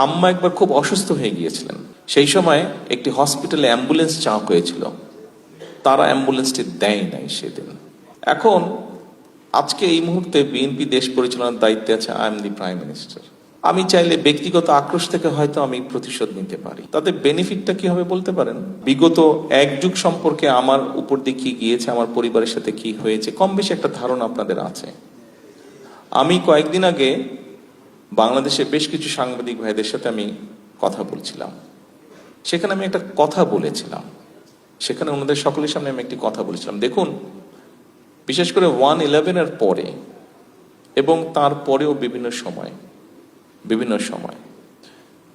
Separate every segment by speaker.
Speaker 1: আম্মা একবার খুব অসুস্থ হয়ে গিয়েছিলেন। সেই সময় একটি হসপিটালে অ্যাম্বুলেন্স চাওয়া হয়েছিল, তারা অ্যাম্বুলেন্সটি দেয় নাই সেদিন। এখন আজকে এই মুহূর্তে বিএনপি দেশ পরিচালনার দায়িত্বে আছে, I am the prime minister. আমি চাইলে ব্যক্তিগত আক্রোশ থেকে হয়তো আমি প্রতিশোধ নিতে পারি। তাতে বেনিফিটটা কি হবে বলতে পারেন? বিগত এক যুগ সম্পর্কে আমার উপর দিয়ে কি গিয়েছে, আমার পরিবারের সাথে কি হয়েছে, কম বেশি একটা ধারণা আপনাদের আছে। আমি কয়েকদিন আগে বাংলাদেশে বেশ কিছু সাংবাদিক ভাইদের সাথে আমি কথা বলছিলাম। সেখানে আমি একটা কথা বলেছিলাম, সেখানে ওনাদের সকলের সামনে আমি একটি কথা বলেছিলাম। দেখুন, বিশেষ করে 1/11-এর পরে এবং তার পরেও বিভিন্ন সময়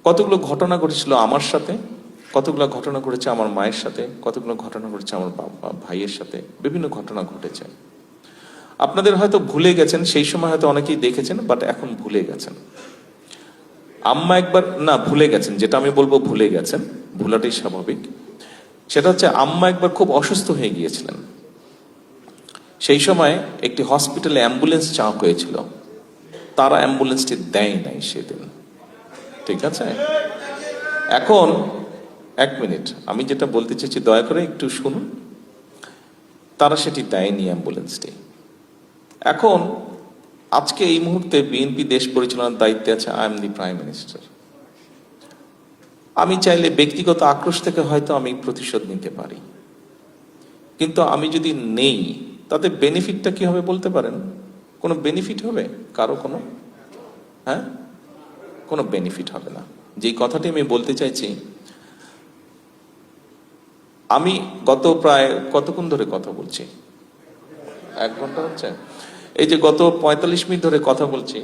Speaker 1: কতগুলো ঘটনা ঘটেছিল আমার সাথে, কতগুলো ঘটনা ঘটেছে আমার মায়ের সাথে, কতগুলো ঘটনা ঘটেছে আমার বাবা ভাইয়ের সাথে, বিভিন্ন ঘটনা ঘটেছে। আপনাদের হয়তো ভুলে গেছেন, সেই সময় হয়তো অনেকেই দেখেছেন, বাট এখন ভুলে গেছেন। আম্মা একবার ভুলে গেছেন, যেটা আমি বলবো ভুলে গেছেন, ভুলাটাই স্বাভাবিক। সেটা হচ্ছে, আম্মা একবার খুব অসুস্থ হয়ে গিয়েছিলেন। সেই সময় একটি হসপিটালে অ্যাম্বুলেন্স চাওয়া হয়েছিল, তারা অ্যাম্বুলেন্সটি দেয় নাই সেদিন। ঠিক আছে, এখন এক মিনিট, আমি যেটা বলতে চাইছি দয়া করে একটু শুনুন। তারা সেটি দেয়নি অ্যাম্বুলেন্সটি। এখন আজকে এই মুহূর্তে বিএনপি দেশ পরিচালনার দায়িত্বে আছে, I am the prime minister. আমি চাইলে ব্যক্তিগত আক্রোশ থেকে হয়তো আমি প্রতিশোধ নিতে পারি, কিন্তু আমি যদি নেই তাতে বেনিফিটটা কি হবে বলতে পারেন? কোনো বেনিফিট হবে কারো? কোনো বেনিফিট হবে না। যেই কথাটি আমি বলতে চাইছি, আমি গত প্রায় কতক্ষণ ধরে কথা বলছি, 1 ঘন্টা হচ্ছে। এই যে গত 45 মিনিট ধরে কথা বলছি,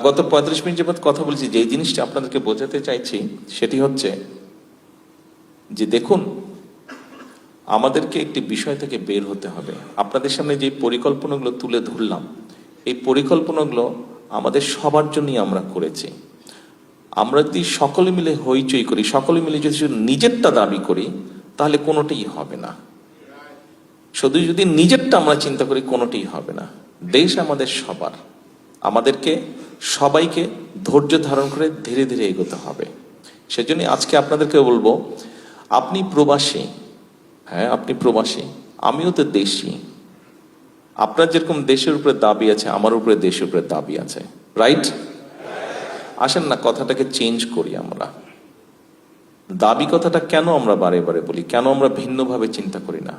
Speaker 1: গত 45 মিনিট যাবত কথা বলছি, যে জিনিসটা আপনাদেরকে বোঝাতে চাইছি সেটি হচ্ছে যে দেখুন, আমাদেরকে একটি বিষয় থেকে বের হতে হবে। আপনাদের সামনে যে পরিকল্পনাগুলো তুলে ধরলাম, এই পরিকল্পনাগুলো আমাদের সবার জন্যই আমরা করেছি। আমরা যদি সকলে মিলে হইচই করি, সকলে মিলে যদি শুধু নিজেরটা দাবি করি, তাহলে কোনোটাই হবে না। শুধু যদি নিজেরটা আমরা চিন্তা করি, কোনোটাই হবে না। দেশ আমাদের সবার, আমাদেরকে সবাইকে ধৈর্য ধারণ করে ধীরে ধীরে এগোতে হবে। সেজন্য আজকে আপনাদেরকে বলবো, আপনি প্রবাসী, হ্যাঁ আপনি প্রবাসী, আমিও তো দেশি। আপনার যেরকম দেশের উপরে দাবি আছে, আমার উপরে দেশের উপরে দাবি আছে, রাইট? আসেন না কথাটাকে চেঞ্জ করি। আমরা দাবি কথাটা কেন আমরা বারে বারে বলি, কেন আমরা ভিন্নভাবে চিন্তা করি না?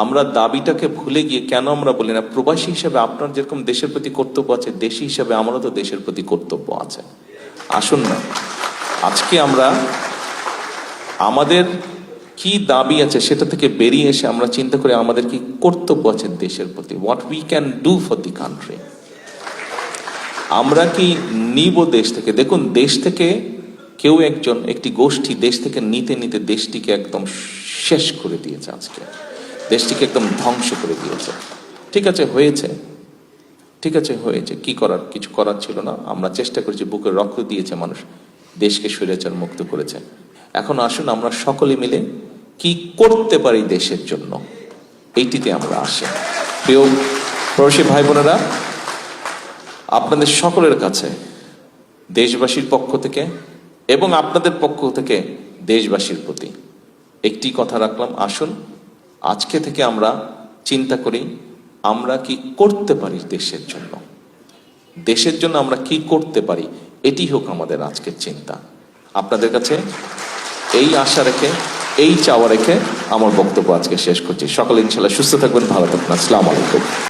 Speaker 1: আমরা দাবিটাকে ভুলে গিয়ে কেন আমরা বলি না, প্রবাসী হিসেবে আপনার যেরকম দেশের প্রতি কর্তব্য আছে, দেশি হিসেবে আমারও তো দেশের প্রতি কর্তব্য আছে। আসুন না আজকে আমরা আমাদের কি দাবি আছে সেটা থেকে বেরিয়ে এসে আমরা চিন্তা করি আমাদের কি কর্তব্য আছে দেশের প্রতি, what we can do for the country. আমরা কি নিব দেশ থেকে? দেখুন, দেশ থেকে কেউ একজন, একটি গোষ্ঠী দেশ থেকে নিতে নিতে দেশটিকে একদম শেষ করে দিয়েছে, আজকে দেশটিকে একদম ধ্বংস করে দিয়েছে। ঠিক আছে, হয়েছে, ঠিক আছে হয়েছে, কি করার? কিছু করার ছিল না। আমরা চেষ্টা করেছি, বুকের রক্ত দিয়েছে মানুষ, দেশকে স্বৈরাচার মুক্ত করেছে। এখন আসুন আমরা সকলে মিলে কি করতে পারি দেশের জন্য, এইটিতে আমরা আসি। প্রিয় প্রবাসী ভাই বোনেরা, আপনাদের সকলের কাছে দেশবাসীর পক্ষ থেকে এবং আপনাদের পক্ষ থেকে দেশবাসীর প্রতি একটি কথা রাখলাম, আসুন আজকে থেকে আমরা চিন্তা করি আমরা কি করতে পারি দেশের জন্য। দেশের জন্য আমরা কি করতে পারি, এটি হোক আমাদের আজকের চিন্তা। আপনাদের কাছে এই আশা রেখে, এই চাওয়া রেখে আমার বক্তব্য আজকে শেষ করছি। সকলে ইনশাআল্লাহ সুস্থ থাকবেন, ভালো থাকবেন। আসসালামু আলাইকুম।